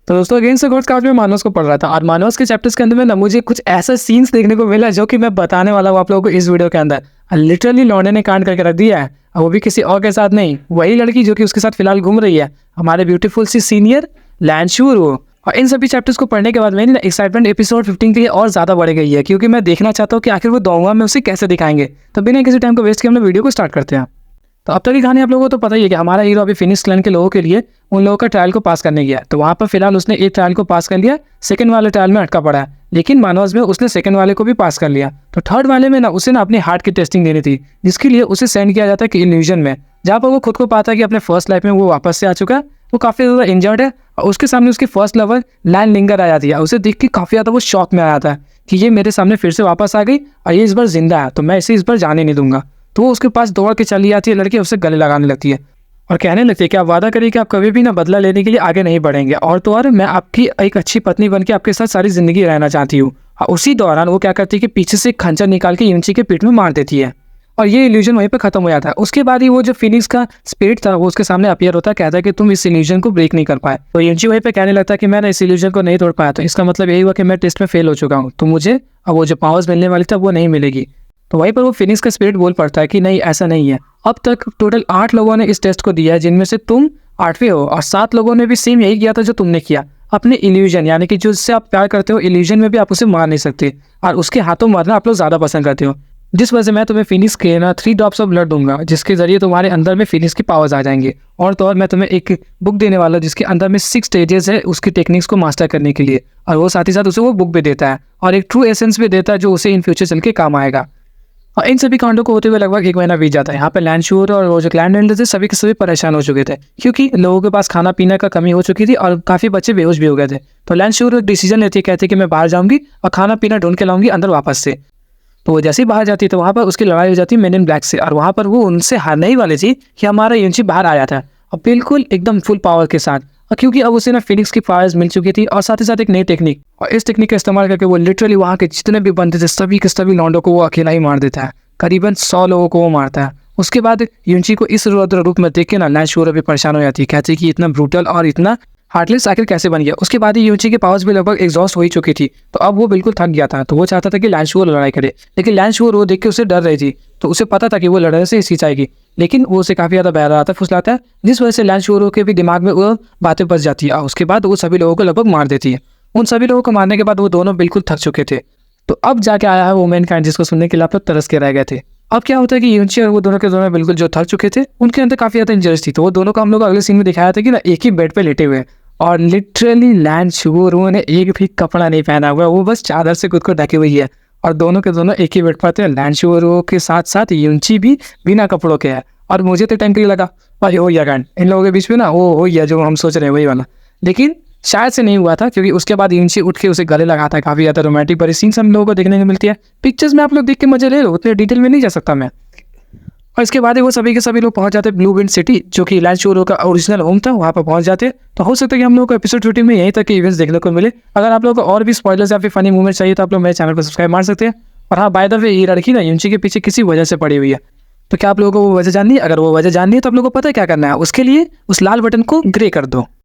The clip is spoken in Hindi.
तो दोस्तों अगेंस्ट द गॉड्स का आज मैं मानवस को पढ़ रहा था और मानवस के चैप्टर्स के अंदर में ना मुझे कुछ ऐसा सीन्स देखने को मिला जो कि मैं बताने वाला हूँ आप लोगों को इस वीडियो के अंदर। लिटरली लौंडे ने कांड करके रख दिया है, और वो भी किसी और के साथ नहीं, वही लड़की जो कि उसके साथ फिलहाल घूम रही है, हमारे ब्यूटीफुल सी सीनियर लैंशूर वो। और इन सभी चैप्टर्स को पढ़ने के बाद मेरी ना एक्साइटमेंट एपिसोड 15 के लिए और ज़्यादा बढ़ गई है, क्योंकि मैं देखना चाहता हूँ कि आखिर वो दोंगा में उसे कैसे दिखाएंगे। तो बिना किसी टाइम को वेस्ट किए हम लोग वीडियो को स्टार्ट करते हैं। तो अब तक की कहानी आप लोगों को तो पता ही है कि हमारा हीरो अभी फिनिश क्लैन के लोगों के लिए उन लोगों का ट्रायल को पास करने गया। तो वहाँ पर फिलहाल उसने एक ट्रायल को पास कर लिया, सेकंड वाले ट्रायल में अटका पड़ा है, लेकिन मानवस में उसने सेकंड वाले को भी पास कर लिया। तो थर्ड वाले में ना उसे ना अपनी हार्ट की टेस्टिंग देनी थी, जिसके लिए उसे सेंड किया जाता है कि इल्यूजन में, जहाँ पर वो खुद को पाता है कि अपने फर्स्ट लाइफ में वो वापस से आ चुका है। वो काफ़ी ज़्यादा इंजर्ड है और उसके सामने उसकी फर्स्ट लवर लैंड लिंगर आ जाती है। उसे देख के काफ़ी ज़्यादा वो शॉक में आ जाता है कि ये मेरे सामने फिर से वापस आ गई और ये इस बार जिंदा है, तो मैं इसे इस बार जाने नहीं दूंगा। तो वो उसके पास दौड़ के चली जाती है, लड़की उससे गले लगाने लगती है और कहने लगती है कि आप वादा करिए कि आप कभी भी ना बदला लेने के लिए आगे नहीं बढ़ेंगे, और तो और मैं आपकी एक अच्छी पत्नी बन के आपके साथ सारी जिंदगी रहना चाहती हूँ। और उसी दौरान वो क्या करती है कि पीछे से खंजर निकाल के यूंची के पीठ में मार देती है और ये इल्यूजन वहीं पे खत्म हो जाता है। उसके बाद ही वो जो फिनिक्स का स्पिरिट था वो उसके सामने अपीयर होता है, कहता है कि तुम इस इल्यूजन को ब्रेक नहीं कर पाए। तो यूंची वहीं पे कहने लगता है कि मैंने इस इल्यूजन को नहीं तोड़ पाया, तो इसका मतलब यही हुआ कि मैं टेस्ट में फेल हो चुका हूँ, तो मुझे अब वो जो पावर्स मिलने वाली था वो नहीं मिलेगी। तो वहीं पर वो फिनिक्स का स्पिरिट बोल पड़ता है कि नहीं, ऐसा नहीं है। अब तक टोटल 8 लोगों ने इस टेस्ट को दिया है, जिनमें से तुम 8वें हो, और 7 लोगों ने भी सेम यही किया था जो तुमने किया। अपने इल्यूजन यानी कि जो उससे आप प्यार करते हो, इल्यूजन में भी आप उसे मार नहीं सकते, और उसके हाथों मारना आप लोग ज़्यादा पसंद करते हो, जिस वजह से मैं तुम्हें फिनिक्स के ना 3 ड्रॉप्स ऑफ ब्लड दूंगा, जिसके जरिए तुम्हारे अंदर में फिनिक्स की पावर्स आ जाएंगे। और तो और मैं तुम्हें एक बुक देने वाला हूँ जिसके अंदर में 6 स्टेजेस है उसकी टेक्निक्स को मास्टर करने के लिए, और वो साथ ही साथ उसे वो बुक भी देता है और एक ट्रू एसेंस भी देता है जो उसे इन फ्यूचर चल के काम आएगा। और इन सभी कांडों को होते हुए लगभग 1 महीना बीत जाता है। यहाँ पे लैंशूर और वो जो क्लैन एल्डर्स थे सभी के सभी परेशान हो चुके थे, क्योंकि लोगों के पास खाना पीने का कमी हो चुकी थी और काफ़ी बच्चे बेहोश भी हो गए थे। तो लैंशूर डिसीजन लेती है, कहती है कि मैं बाहर जाऊँगी और खाना पीना ढूंढ के लाऊंगी अंदर वापस से। तो वो जैसे ही बाहर जाती है तो वहाँ पर उसकी लड़ाई हो जाती है मेन इन ब्लैक से, और वहाँ पर वो उनसे हारने ही वाली थी कि हमारा यूंची बाहर आया था और बिल्कुल एकदम फुल पावर के साथ। और क्योंकि अब उसे ना फिनिक्स की पावर्स मिल चुकी थी और साथ ही साथ एक नई टेक्निक, और इस टेक्निक का इस्तेमाल करके वो लिटरली वहाँ के जितने भी बंदे थे सभी के सभी लॉन्डो को वो अकेला ही मार देता है। करीबन 100 लोगों को वो मारता है। उसके बाद यूंची को इस रुद्र रूप में देख के ना लैंशूर भी परेशान हो जाती है, कहती है कि इतना ब्रूटल और इतना हार्टलेस आखिर कैसे बन गया। उसके बाद ही यूंची के पावर्स भी लगभग एग्जॉस्ट हो ही चुकी थी, तो अब वो बिल्कुल थक गया था। तो वो चाहता था कि लैंशूर लड़ाई करे, लेकिन लैंशूर वो देख के उसे डर रही थी, तो उसे पता था कि वो लड़ने से हिचकिचाएगी, लेकिन वो उसे काफ़ी ज़्यादा बहलाता फुसलाता है, जिस वजह से लैंशूर के भी दिमाग में वो बातें बस जाती है। और उसके बाद वो सभी लोगों को लगभग मार देती है। उन सभी लोगों को मारने के बाद वो दोनों बिल्कुल थक चुके थे। तो अब जाके आया है वो मेन काइंड, जिसको सुनने के लिए आप लोग तरस के रह गए थे। अब क्या होता है कि यूंची और वो दोनों के दोनों बिल्कुल जो थक चुके थे, उनके अंदर काफ़ी ज़्यादा इंजरीज थी। तो वो दोनों को हम लोग अगले सीन में दिखाया था कि ना एक ही बेड पे लेटे हुए हैं, और लिटरली लैंशूर ने एक भी कपड़ा नहीं पहना हुआ है, वो बस चादर से खुद को ढकी हुई है, और दोनों के दोनों एक ही बेड पर थे। लैंशूर के साथ साथ यूंची भी बिना कपड़ों के है। और मुझे तो टाइम के लिए लगा भाई हो गया कांड इन लोगों के बीच में ना, वो हो गया जो हम सोच रहे हैं वही वाला, लेकिन शायद से नहीं हुआ था, क्योंकि उसके बाद यूंची उठ के उसे गले लगाता है। काफ़ी ज़्यादा रोमांटिक बड़ी सीन्स हम लोगों को देखने को मिलती है। पिक्चर्स में आप लोग देख के मजे ले लो, उतने डिटेल में नहीं जा सकता मैं। और इसके बाद वो सभी के सभी लोग पहुंच जाते हैं ब्लू विंड सिटी, जो कि लैंशूर का ओरिजिनल होम था, वहाँ पर पहुंच जाते हैं। तो हो सकता है कि हम लोग को एपिसोड 15 में यहीं तक के इवेंट्स देखने को मिले। अगर आप लोगों को और भी स्पॉयलर्स या फिर फनी मूवमेंट चाहिए तो आप लोग मेरे चैनल पर सब्सक्राइब मार सकते हैं। और हाँ, बाय द वे ये लड़की ना यूंची के पीछे किसी वजह से पड़ी हुई है, तो क्या आप लोगों को वो वजह जाननी है? अगर वो वजह जाननी है तो आप लोगों को पता है क्या करना है, उसके लिए उस लाल बटन को ग्रे कर दो।